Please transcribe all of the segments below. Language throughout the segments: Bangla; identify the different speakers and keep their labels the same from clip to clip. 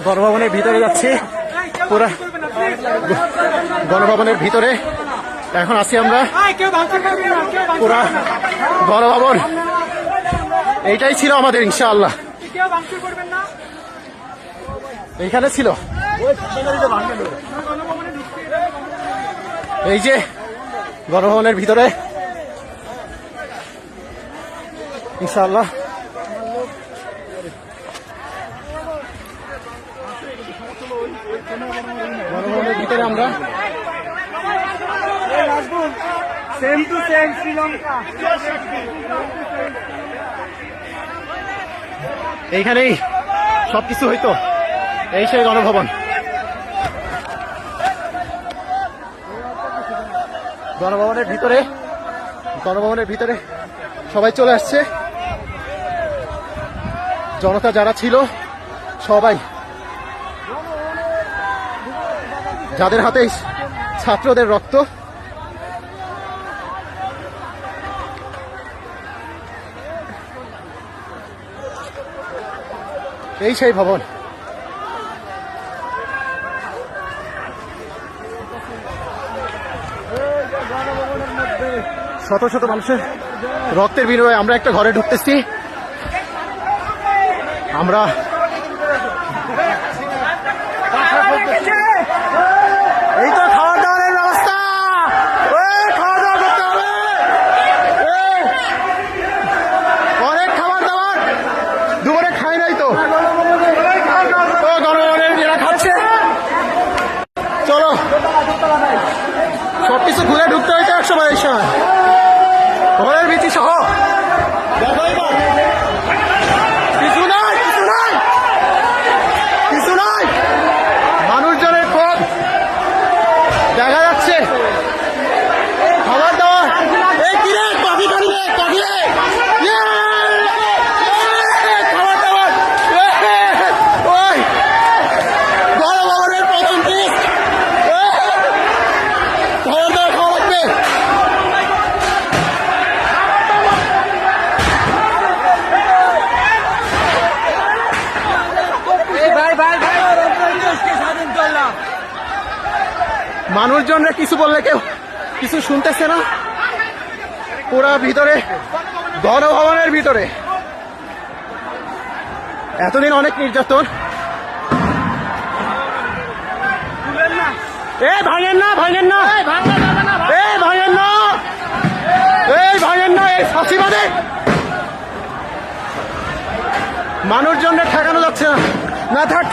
Speaker 1: গণভবনের ভিতরে যাচ্ছি, পুরা গণভবনের ভিতরে এখন আছি আমরা। পুরা গণভবন এইটাই ছিল আমাদের, ইনশাআল্লাহ এইখানে ছিল। এই যে গণভবনের ভিতরে ইনশাআল্লাহ গণভবনের ভিতরে আমরা এইখানেই সবকিছু হইতো। এই সেই গণভবন। গণভবনের ভিতরে সবাই চলে আসছে। জনতা যারা ছিল সবাই, যাদের হাতে ছাত্রদের রক্ত, এই সেই ভবন। শত শত মানুষের রক্তের বিনিময়ে আমরা একটা ঘরে ঢুকতেছি। আমরা এই তো খাওয়া দাওয়ার ব্যবস্থা, খাওয়া দাওয়া করতে হবে। অনেক খাবার দাবার দুপুরে খাই নাই তো, গণভবনের এরা খাচ্ছে। চলো সবকিছু ঘুরে ঢুকতে হইতো 100 সময় ঘরের ভিত্তি সহ। কিছু নাই, মানুষজনের পথ দেখা যাচ্ছে। খাবার দাবার খাবার দাবার ওই গণভবনের প্রথম পিস খাবার দাবার খাওয়া লাগবে। মানুষজনরা কিছু বললে কেউ কিছু শুনতেছে না। পুরা ভিতরে গণভবনের ভিতরে এতদিন অনেক নির্যাতন। ভাঙেন না, এই ফাঁসিবাদে মানুষজনরা ঠেকানো যাচ্ছে না। থাক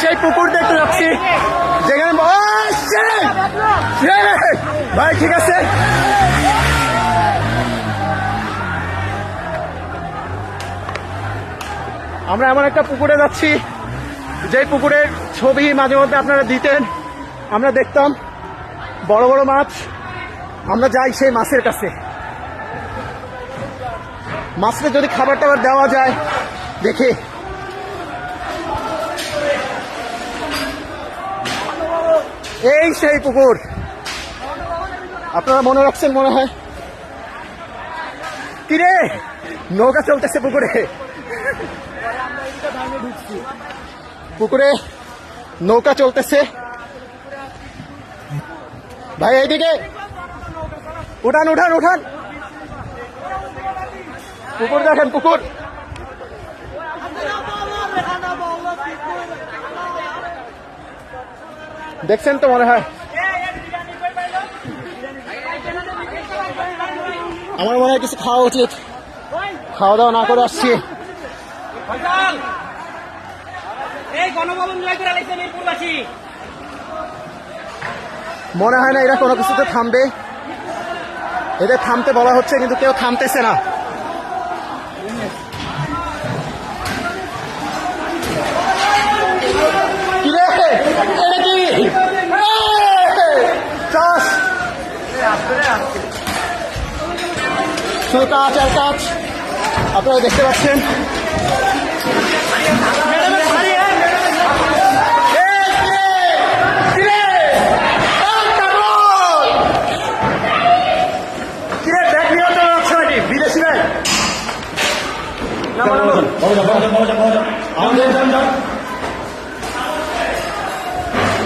Speaker 1: সেই পুকুর দেখতে যাচ্ছি যেখানে ভাই ঠিক আছে। আমরা এমন একটা পুকুরে যাচ্ছি যে পুকুরের ছবি মাঝে মধ্যে আপনারা দিতেন, আমরা দেখতাম বড় বড় মাছ। আমরা যাই সেই মাছের কাছে, মাছকে যদি খাবার টাবার দেওয়া যায় দেখি। এই সেই পুকুর, আপনারা মনে রাখছেন মনে হয়। কিরে নৌকা চলতেছে পুকুরে, পুকুরে নৌকা চলতেছে। ভাই এইদিকে উঠান উঠান উঠান, পুকুর দেখেন পুকুর। দেখছেন তো মনে হয়। আমার মনে হয় কিছু খাওয়া উচিত, খাওয়া দাওয়া না করে আসছি। মনে হয় না এরা কোনো কিছুতে থামবে, এদের থামতে বলা হচ্ছে কিন্তু কেউ থামতেছে না। শুধু কাজ আর কাজ, আপনারা দেখতে পাচ্ছেন।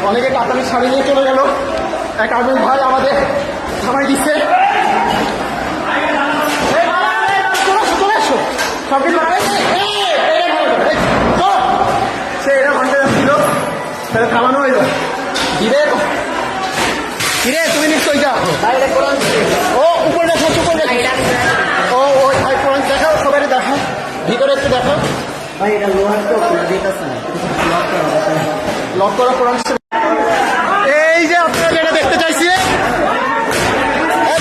Speaker 1: অনেকে কাতারি শাড়ি নিয়ে চলে গেল, এক আগুন ভাই আমাদের থামাই দিচ্ছে। সে এটা ভাঙতে যাচ্ছিল, সেটা থামানো হইল। কিরে তুমি নিশ্চয়ই যাও, ও উপরে দেখো, উপরে ও ওই ভাই কোরআন দেখাও, সবাই দেখাও, ভিতরে একটু দেখাও। ভাই এটা লোহার তো লক করা কোরআন। এই যে আপনারা যেটা দেখতে চাইছিলেন,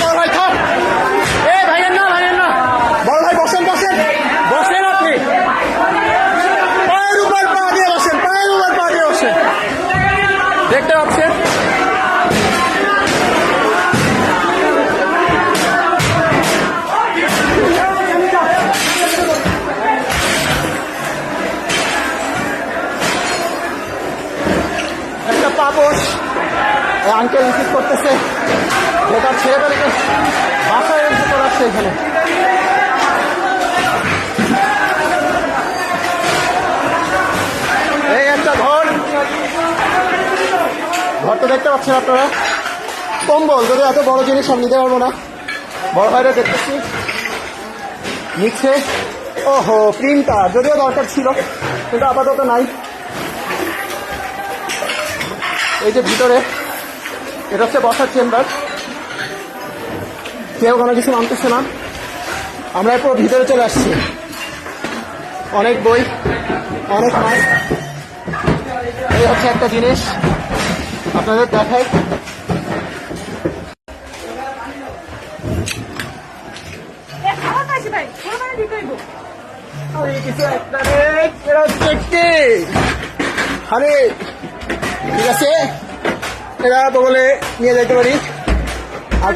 Speaker 1: বড় ভাই থাক, এ ভাইয়ের না ভাইয়ের না, বড় ভাই বসেন বসেন বসেন, আপনি পায়ের উপর পা দিয়ে বসেন, পায়ের উপর পা দিয়ে বসেন। দেখতে পাচ্ছেন একটা পাপস আঙ্কেল রিসিভ করতেছে, যেটা ছেলেটাকে বাসায় এসে করাচ্ছে এখানে। এই একটা ঘর, ঘরটা দেখতে পাচ্ছেন আপনারা, কম্বল। যদি এত বড় জিনিস আমি নিতে পারবো না, বড় ভাইরা দেখতেছি নিচ্ছে। ওহো প্রিন্টার, যদিও দরকার ছিল কিন্তু আপাতত নাই। এই যে ভিতরে, এটা হচ্ছে বসার চেম্বার, কেউ কোনো কিছু মানতেছে না। আমরা পুরো ভিতরে চলে আসছি, অনেক বই, অনেক মাছ। এই হচ্ছে একটা জিনিস আপনাদের দেখাই। আরে ঠিক আছে, এরা বলে নিয়ে যাইতে পারি। আর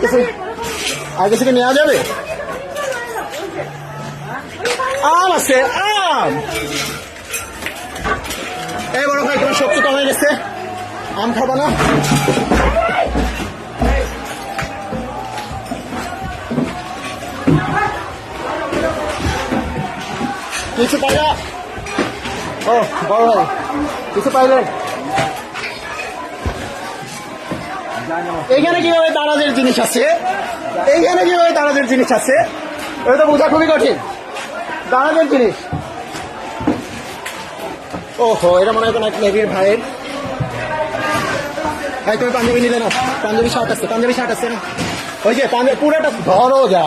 Speaker 1: কিছু কি নেওয়া যাবে? আম আছে, আম। এই বড় ভাই তোমার শক্তি কমে গেছে, আম খাবা না? কিছু পাইলা? ও বড় ভাই কিছু পাইলেন? এইখানে কিভাবে দারাজের জিনিস আছে, এইখানে কিভাবে দারাজের জিনিস আছে, এটা তো বোঝা খুবই কঠিন। দারাজের জিনিস, ওহো এটা মনে হয় কোনো এক নেভির ভাইয়ের। ভাই তুমি পাঞ্জাবি নিলে না? পাঞ্জাবি শার্ট আছে, পাঞ্জাবি শার্ট আছে না? ওই যে পাঞ্জাবি পুরোটা ধরো যা।